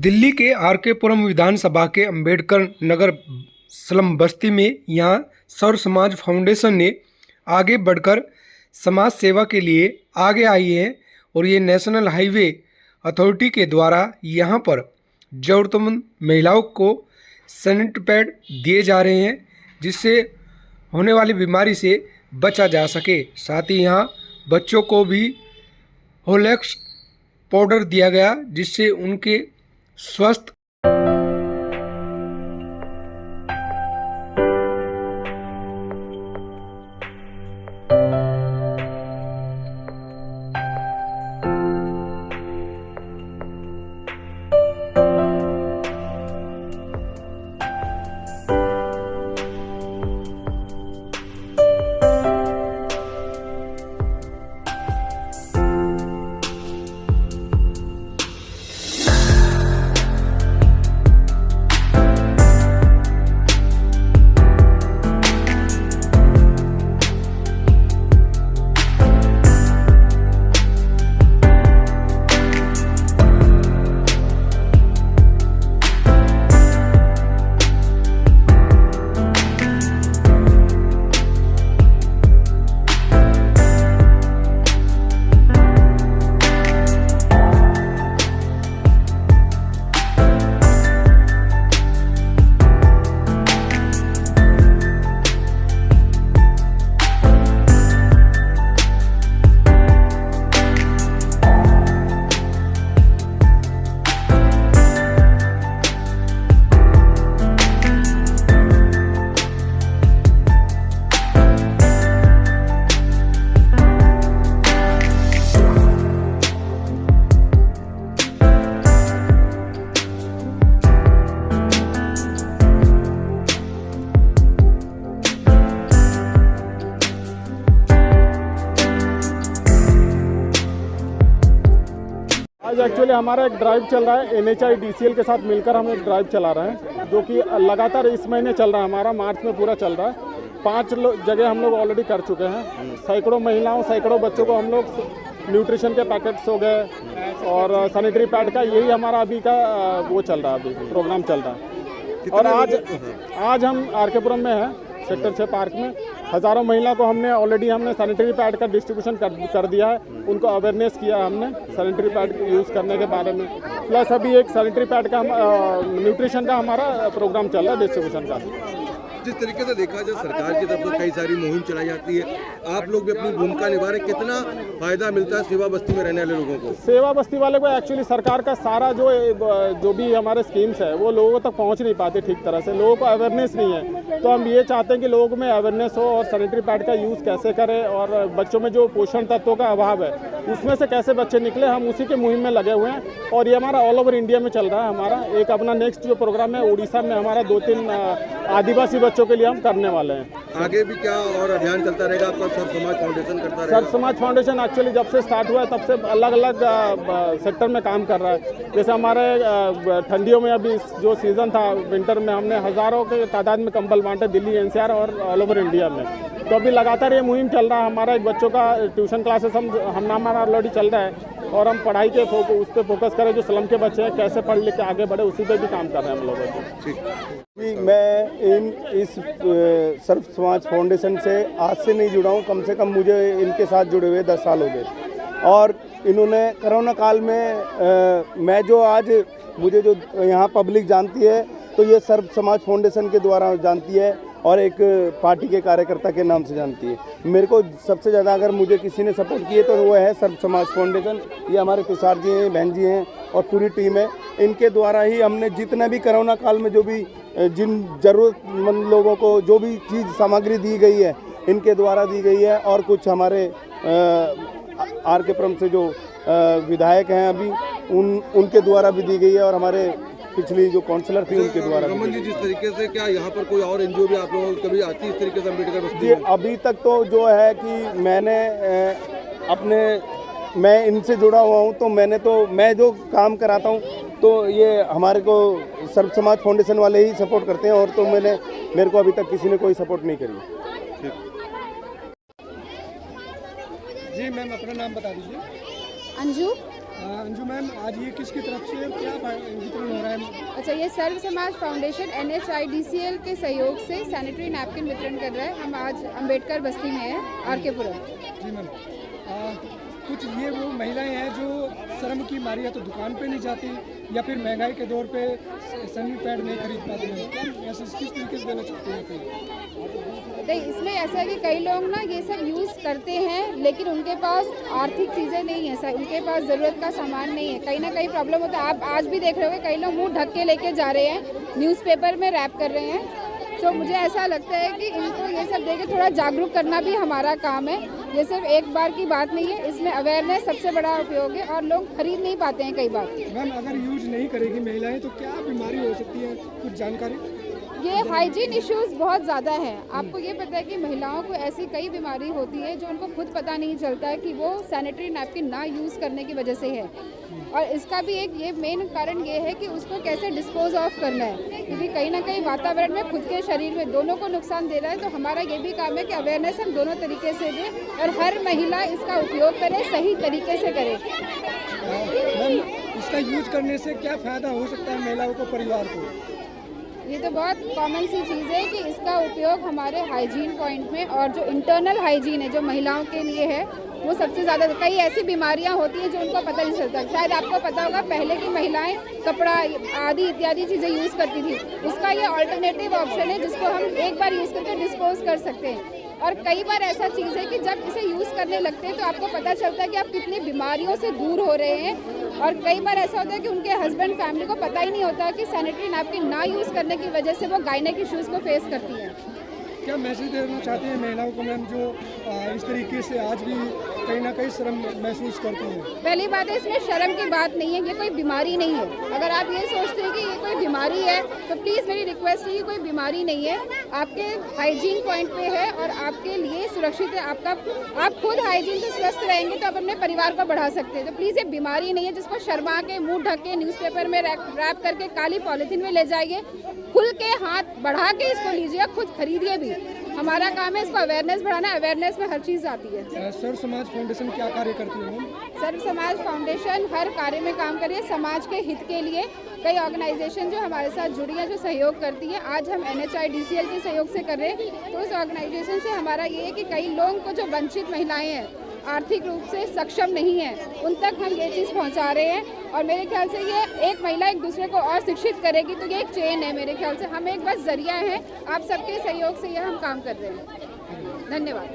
दिल्ली के आर.के. पुरम विधानसभा के अंबेडकर नगर स्लम बस्ती में यहाँ सर्व समाज फाउंडेशन ने आगे बढ़कर समाज सेवा के लिए आगे आई है और ये नेशनल हाईवे अथॉरिटी के द्वारा यहाँ पर ज़रूरतमंद महिलाओं को सैनिटरी पैड दिए जा रहे हैं, जिससे होने वाली बीमारी से बचा जा सके। साथ ही यहाँ बच्चों को भी हॉर्लिक्स पाउडर दिया गया, जिससे उनके स्वस्थ आज एक्चुअली हमारा एक ड्राइव चल रहा है। NHIDCL के साथ मिलकर हम एक ड्राइव चला रहे हैं, जो कि लगातार इस महीने चल रहा है। हमारा मार्च में पूरा चल रहा है। 5 जगह हम लोग ऑलरेडी कर चुके हैं। सैकड़ों महिलाओं, सैकड़ों बच्चों को हम लोग न्यूट्रिशन के पैकेट्स हो गए और सैनिटरी पैड का, यही हमारा अभी का वो चल रहा है, अभी प्रोग्राम चल रहा है। और आज हम आर.के. पुरम में हैं, सेक्टर 6 पार्क में। हज़ारों महिला को हमने सैनिटरी पैड का डिस्ट्रीब्यूशन कर दिया है। उनको अवेयरनेस किया हमने सैनिटरी पैड यूज़ करने के बारे में। प्लस अभी एक सैनिटरी पैड का न्यूट्रिशन का हमारा प्रोग्राम चल रहा है, डिस्ट्रीब्यूशन का। जिस तरीके से देखा जाए, सरकार की तरफ से कई सारी मुहिम चलाई जाती है, आप लोग भी अपनी भूमिका निभा रहे, कितना फायदा मिलता है सेवा बस्ती में रहने वाले लोगों को? सेवा बस्ती वाले को एक्चुअली सरकार का सारा जो भी हमारे स्कीम्स है वो लोगों तक पहुंच नहीं पाते ठीक तरह से। लोगों को अवेयरनेस नहीं है, तो हम ये चाहते हैं कि लोगों में अवेयरनेस हो और सैनिटरी पैड का यूज़ कैसे करें, और बच्चों में जो पोषण तत्वों का अभाव है उसमें से कैसे बच्चे निकले, हम उसी के मुहिम में लगे हुए हैं। और ये हमारा ऑल ओवर इंडिया में चल रहा है। हमारा एक अपना नेक्स्ट जो प्रोग्राम है उड़ीसा में, हमारा 2-3 आदिवासी बच्चों के लिए हम करने वाले हैं। आगे भी क्या और अभियान चलता रहेगा आपका? सर्व समाज फाउंडेशन करता रहेगा? सर्व समाज फाउंडेशन एक्चुअली जब से स्टार्ट हुआ है तब से अलग अलग सेक्टर में काम कर रहा है। जैसे हमारे ठंडियों में अभी जो सीज़न था विंटर में, हमने हज़ारों के तादाद में कंबल बांटे दिल्ली NCR और ऑल ओवर इंडिया में। तो अभी लगातार ये मुहिम चल रहा है। हमारा एक बच्चों का ट्यूशन क्लासेस हमारा ऑलरेडी चल रहा है, और हम पढ़ाई के उस पर फोकस करें। जो स्लम के बच्चे हैं कैसे पढ़ लिख के आगे बढ़े, उसी पे भी काम कर रहे हैं हम लोग। मैं इस सर्व समाज फाउंडेशन से आज से नहीं जुड़ा हूँ, कम से कम मुझे इनके साथ जुड़े हुए 10 साल हो गए। और इन्होंने कोरोना काल में मैं जो आज मुझे जो यहाँ पब्लिक जानती है, तो ये सर्व समाज फाउंडेशन के द्वारा जानती है और एक पार्टी के कार्यकर्ता के नाम से जानती है। मेरे को सबसे ज़्यादा अगर मुझे किसी ने सपोर्ट किए तो वो है सर्व समाज फाउंडेशन। ये हमारे तुषार जी हैं, बहन जी हैं और पूरी टीम है। इनके द्वारा ही हमने जितने भी कोरोना काल में जो भी जिन ज़रूरतमंद लोगों को जो भी चीज़ सामग्री दी गई है, इनके द्वारा दी गई है। और कुछ हमारे आर.के. पुरम से जो विधायक हैं अभी उनके द्वारा भी दी गई है, और हमारे पिछली जो काउंसलर थी उनके द्वारा। रमन जी, जिस तरीके से, क्या यहाँ पर कोई और NGO भी आप लोगों को कभी आती है इस तरीके से अम्बेडकर बस्ती जी? में? अभी तक तो जो है कि मैं इनसे जुड़ा हुआ हूँ, तो मैं जो काम कराता हूँ तो ये हमारे को सर्व समाज फाउंडेशन वाले ही सपोर्ट करते हैं, और तो मेरे को अभी तक किसी ने कोई सपोर्ट नहीं करी। जी मैम, अपना नाम बता दीजिए। अंजू। अंजू मैम, आज ये किसकी तरफ से और क्या वितरण हो रहा है? अच्छा, ये सर्व समाज फाउंडेशन NHIDCL के सहयोग से सैनिटरी नैपकिन वितरण कर रहा है। हम आज अंबेडकर बस्ती में हैं, RK पुरम। जी मैम, कुछ ये वो महिलाएं हैं जो शर्म की मारी या तो दुकान पे नहीं जाती या फिर महंगाई के दौर पे सनी पैड नहीं खरीद पाती हैं। क्या मैसेज किस तरीके से देना चाहते हैं? नहीं, इसमें ऐसा है कि कई लोग ना ये सब यूज़ करते हैं, लेकिन उनके पास आर्थिक चीज़ें नहीं है सर, उनके पास ज़रूरत का सामान नहीं है। कहीं ना कहीं प्रॉब्लम होता है। आप आज भी देख रहे होंगे कई लोग मुंह ढक के लेके जा रहे हैं, न्यूज़पेपर में रैप कर रहे हैं। तो मुझे ऐसा लगता है कि इनको ये सब देके थोड़ा जागरूक करना भी हमारा काम है। ये सिर्फ एक बार की बात नहीं है, इसमें अवेयरनेस सबसे बड़ा उपयोग है और लोग खरीद नहीं पाते हैं कई बार। मैम, अगर यूज नहीं करेगी महिलाएं तो क्या बीमारी हो सकती है, कुछ जानकारी? ये हाइजीन इश्यूज बहुत ज़्यादा हैं। आपको ये पता है कि महिलाओं को ऐसी कई बीमारी होती है जो उनको खुद पता नहीं चलता है कि वो सैनिटरी नैपकिन ना यूज़ करने की वजह से है। और इसका भी एक ये मेन कारण ये है कि उसको कैसे डिस्पोज ऑफ करना है, क्योंकि कहीं ना कहीं वातावरण में, खुद के शरीर में, दोनों को नुकसान दे रहा है। तो हमारा ये भी काम है कि अवेयरनेस हम दोनों तरीके से दें और हर महिला इसका उपयोग करे, सही तरीके से करे। मैम, इसका यूज करने से क्या फ़ायदा हो सकता है महिलाओं को, परिवार को? ये तो बहुत कॉमन सी चीज़ है कि इसका उपयोग हमारे हाइजीन पॉइंट में और जो इंटरनल हाइजीन है जो महिलाओं के लिए है वो सबसे ज़्यादा। कई ऐसी बीमारियां होती हैं जो उनको पता नहीं चलता। शायद आपको पता होगा पहले की महिलाएं कपड़ा आदि इत्यादि चीज़ें यूज़ करती थी, उसका ये ऑल्टरनेटिव ऑप्शन है जिसको हम एक बार यूज़ करके डिस्पोज कर सकते हैं। और कई बार ऐसा चीज़ है कि जब इसे यूज़ करने लगते हैं तो आपको पता चलता है कि आप कितनी बीमारियों से दूर हो रहे हैं। और कई बार ऐसा होता है कि उनके हस्बैंड फैमिली को पता ही नहीं होता कि सैनिटरी नैपकिन ना यूज़ करने की वजह से वो गायनेक इश्यूज़ को फेस करती हैं। क्या मैसेज देना चाहते हैं महिलाओं को मैम, जो इस तरीके से आज भी कहीं ना कहीं शर्म महसूस करती हैं? पहली बात है, इसमें शर्म की बात नहीं है, ये कोई बीमारी नहीं है। अगर आप ये सोचते हैं कि ये कोई बीमारी है तो प्लीज़ मेरी रिक्वेस्ट है, ये कोई बीमारी नहीं है, आपके हाइजीन पॉइंट पे है और आपके लिए सुरक्षित है। आप खुद हाइजीन से स्वस्थ रहेंगे तो आप अपने परिवार को बढ़ा सकते हैं। तो प्लीज़ ये बीमारी नहीं है जिसको शर्मा के, मुँह ढक के, न्यूज़पेपर में रैप करके काली पॉलीथीन में ले जाइए। खुल के हाथ बढ़ा के इसको लीजिए, खुद खरीदिए भी। हमारा काम है इसको अवेयरनेस बढ़ाना, अवेयरनेस में हर चीज़ आती है। सर्व समाज फाउंडेशन क्या कार्य करती है मैम? सर्व समाज फाउंडेशन हर कार्य में काम करिए समाज के हित के लिए। कई ऑर्गेनाइजेशन जो हमारे साथ जुड़ी है, जो सहयोग करती है, आज हम NHIDCL के सहयोग से कर रहे हैं। तो उस ऑर्गेनाइजेशन से हमारा ये है कि कई लोगों को, जो वंचित महिलाएं हैं, आर्थिक रूप से सक्षम नहीं है, उन तक हम ये चीज़ पहुंचा रहे हैं। और मेरे ख्याल से ये एक महिला एक दूसरे को और शिक्षित करेगी तो ये एक चेन है। मेरे ख्याल से हम एक बस जरिया है, आप सबके सहयोग से ये हम काम कर रहे हैं। धन्यवाद।